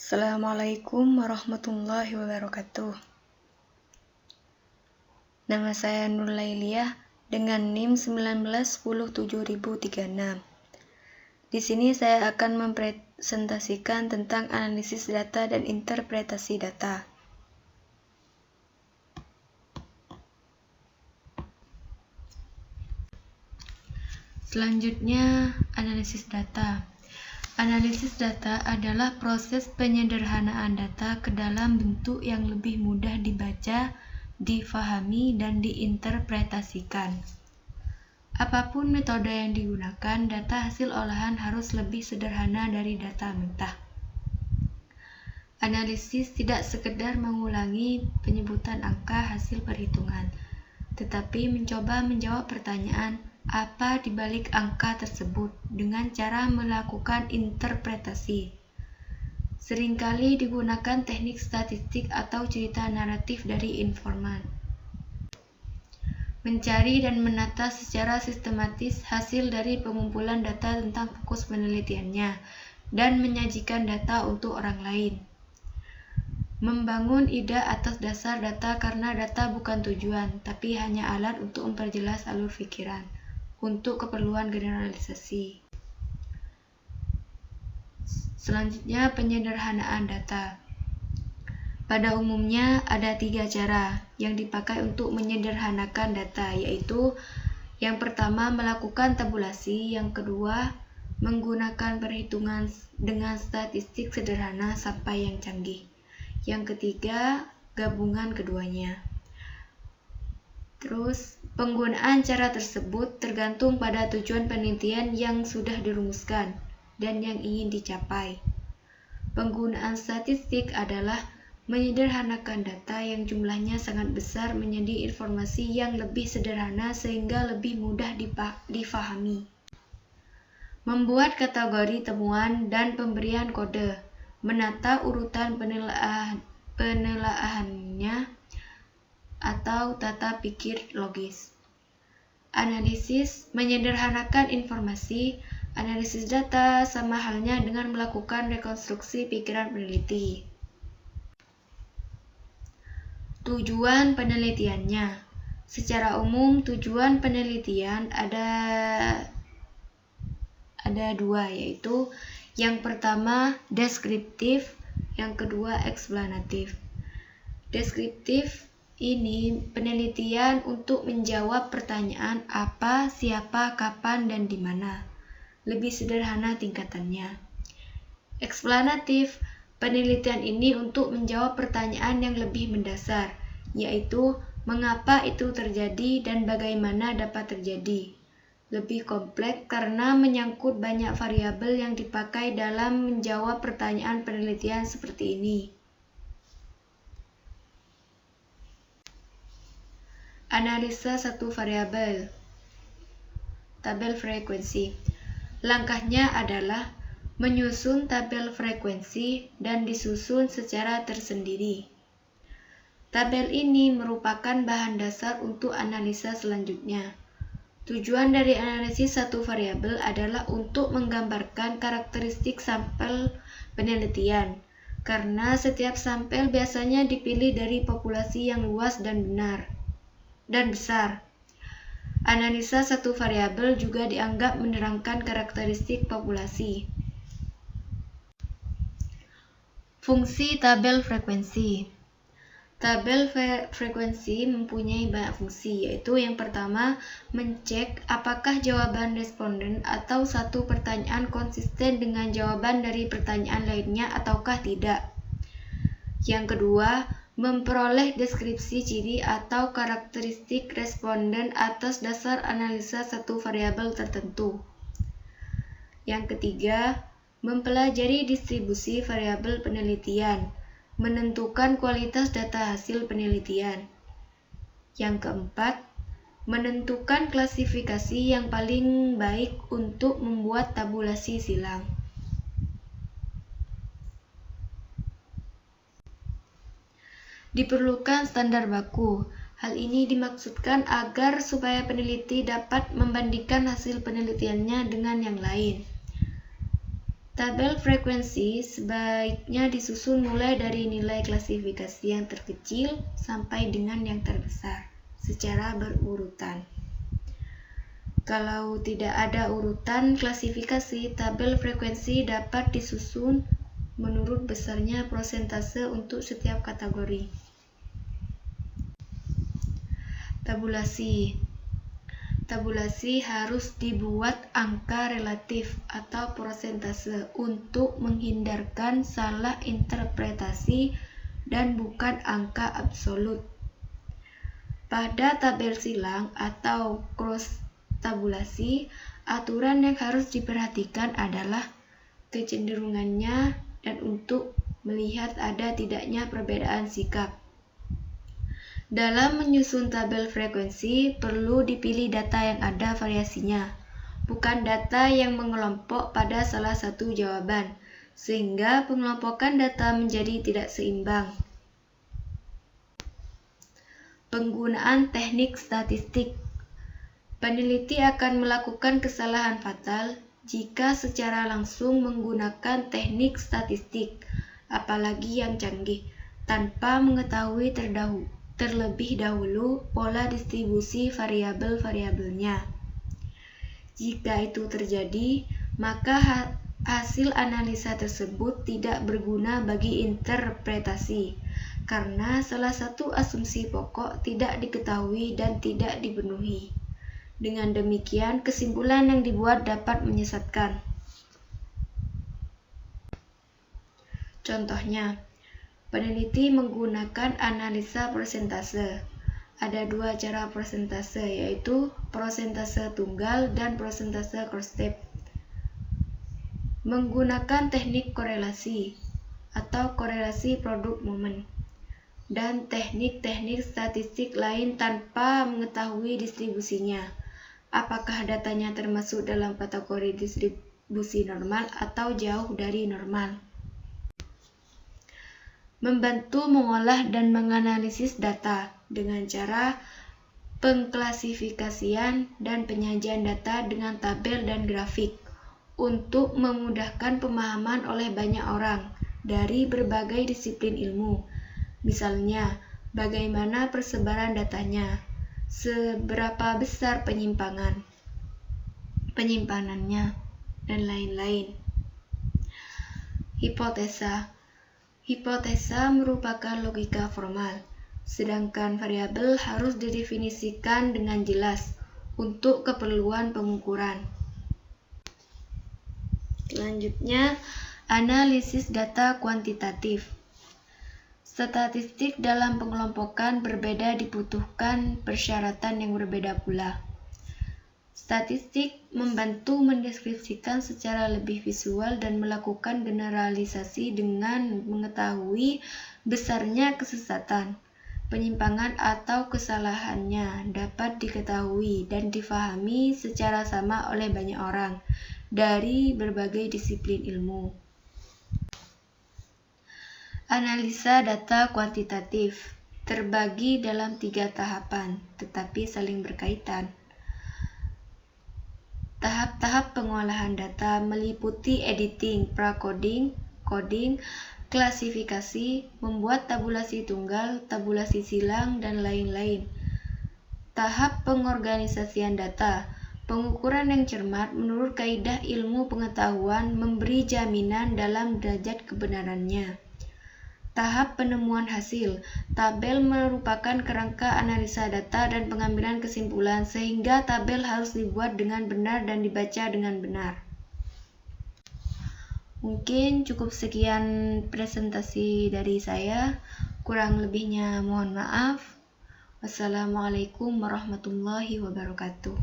Assalamualaikum warahmatullahi wabarakatuh. Nama saya Nur Lailiyah dengan NIM 1917036. Di sini saya akan mempresentasikan tentang analisis data dan interpretasi data. Selanjutnya, analisis data. Analisis data adalah proses penyederhanaan data ke dalam bentuk yang lebih mudah dibaca, difahami, dan diinterpretasikan. Apapun metode yang digunakan, data hasil olahan harus lebih sederhana dari data mentah. Analisis tidak sekedar mengulangi penyebutan angka hasil perhitungan, tetapi mencoba menjawab pertanyaan apa di balik angka tersebut dengan cara melakukan interpretasi. Seringkali digunakan teknik statistik atau cerita naratif dari informan. Mencari dan menata secara sistematis hasil dari pengumpulan data tentang fokus penelitiannya dan menyajikan data untuk orang lain. Membangun ide atas dasar data karena data bukan tujuan, tapi hanya alat untuk memperjelas alur pikiran untuk keperluan generalisasi. Selanjutnya, penyederhanaan data. Pada umumnya ada 3 cara yang dipakai untuk menyederhanakan data, yaitu yang pertama melakukan tabulasi, yang kedua menggunakan perhitungan dengan statistik sederhana sampai yang canggih, yang ketiga gabungan keduanya. Terus, penggunaan cara tersebut tergantung pada tujuan penelitian yang sudah dirumuskan dan yang ingin dicapai. Penggunaan statistik adalah menyederhanakan data yang jumlahnya sangat besar menjadi informasi yang lebih sederhana sehingga lebih mudah difahami. Membuat kategori temuan dan pemberian kode, menata urutan penelaahannya, atau tata pikir logis. Analisis menyederhanakan informasi. Analisis data sama halnya dengan melakukan rekonstruksi pikiran peneliti. Tujuan penelitiannya. Secara umum, tujuan penelitian ada 2, yaitu yang pertama deskriptif, yang kedua eksplanatif. Deskriptif ini penelitian untuk menjawab pertanyaan apa, siapa, kapan, dan di mana. Lebih sederhana tingkatannya. Eksplanatif, penelitian ini untuk menjawab pertanyaan yang lebih mendasar, yaitu mengapa itu terjadi dan bagaimana dapat terjadi. Lebih kompleks karena menyangkut banyak variabel yang dipakai dalam menjawab pertanyaan penelitian seperti ini. Analisa satu variabel. Tabel frekuensi. Langkahnya adalah menyusun tabel frekuensi dan disusun secara tersendiri. Tabel ini merupakan bahan dasar untuk analisa selanjutnya. Tujuan dari analisis satu variabel adalah untuk menggambarkan karakteristik sampel penelitian, karena setiap sampel biasanya dipilih dari populasi yang luas dan besar. Analisa satu variabel juga dianggap menerangkan karakteristik populasi. Fungsi tabel frekuensi. Tabel frekuensi mempunyai banyak fungsi, yaitu yang pertama, mencek apakah jawaban responden atau satu pertanyaan konsisten dengan jawaban dari pertanyaan lainnya ataukah tidak. Yang kedua, memperoleh deskripsi ciri atau karakteristik responden atas dasar analisa satu variabel tertentu. Yang ketiga, mempelajari distribusi variabel penelitian, menentukan kualitas data hasil penelitian. Yang keempat, menentukan klasifikasi yang paling baik untuk membuat tabulasi silang. Diperlukan standar baku. Hal ini dimaksudkan agar supaya peneliti dapat membandingkan hasil penelitiannya dengan yang lain. Tabel frekuensi sebaiknya disusun mulai dari nilai klasifikasi yang terkecil sampai dengan yang terbesar, secara berurutan. Kalau tidak ada urutan klasifikasi, tabel frekuensi dapat disusun menurut besarnya prosentase untuk setiap kategori. Tabulasi. Tabulasi harus dibuat angka relatif atau prosentase untuk menghindarkan salah interpretasi dan bukan angka absolut. Pada tabel silang atau cross tabulasi, aturan yang harus diperhatikan adalah kecenderungannya dan untuk melihat ada tidaknya perbedaan sikap. Dalam menyusun tabel frekuensi, perlu dipilih data yang ada variasinya, bukan data yang mengelompok pada salah satu jawaban, sehingga pengelompokan data menjadi tidak seimbang. Penggunaan teknik statistik. Peneliti akan melakukan kesalahan fatal jika secara langsung menggunakan teknik statistik, apalagi yang canggih, tanpa mengetahui terlebih dahulu pola distribusi variabel-variabelnya. Jika itu terjadi, maka hasil analisa tersebut tidak berguna bagi interpretasi, karena salah satu asumsi pokok tidak diketahui dan tidak dipenuhi. Dengan demikian, kesimpulan yang dibuat dapat menyesatkan. Contohnya, peneliti menggunakan analisa persentase. Ada dua cara persentase, yaitu persentase tunggal dan persentase cross-step. Menggunakan teknik korelasi atau korelasi produk momen dan teknik-teknik statistik lain tanpa mengetahui distribusinya. Apakah datanya termasuk dalam kategori distribusi normal atau jauh dari normal? Membantu mengolah dan menganalisis data dengan cara pengklasifikasian dan penyajian data dengan tabel dan grafik untuk memudahkan pemahaman oleh banyak orang dari berbagai disiplin ilmu. Misalnya, bagaimana persebaran datanya, seberapa besar penyimpanannya, dan lain-lain. Hipotesa. Hipotesa merupakan logika formal, sedangkan variabel harus didefinisikan dengan jelas untuk keperluan pengukuran. Selanjutnya, analisis data kuantitatif. Statistik dalam pengelompokan berbeda dibutuhkan persyaratan yang berbeda pula. Statistik membantu mendeskripsikan secara lebih visual dan melakukan generalisasi dengan mengetahui besarnya kesesatan, penyimpangan atau kesalahannya dapat diketahui dan difahami secara sama oleh banyak orang dari berbagai disiplin ilmu. Analisa data kuantitatif terbagi dalam 3 tahapan, tetapi saling berkaitan. Tahap-tahap pengolahan data meliputi editing, pra-coding, coding, klasifikasi, membuat tabulasi tunggal, tabulasi silang, dan lain-lain. Tahap pengorganisasian data, pengukuran yang cermat menurut kaidah ilmu pengetahuan memberi jaminan dalam derajat kebenarannya. Tahap penemuan hasil, tabel merupakan kerangka analisa data dan pengambilan kesimpulan, sehingga tabel harus dibuat dengan benar dan dibaca dengan benar. Mungkin cukup sekian presentasi dari saya, kurang lebihnya mohon maaf. Wassalamualaikum warahmatullahi wabarakatuh.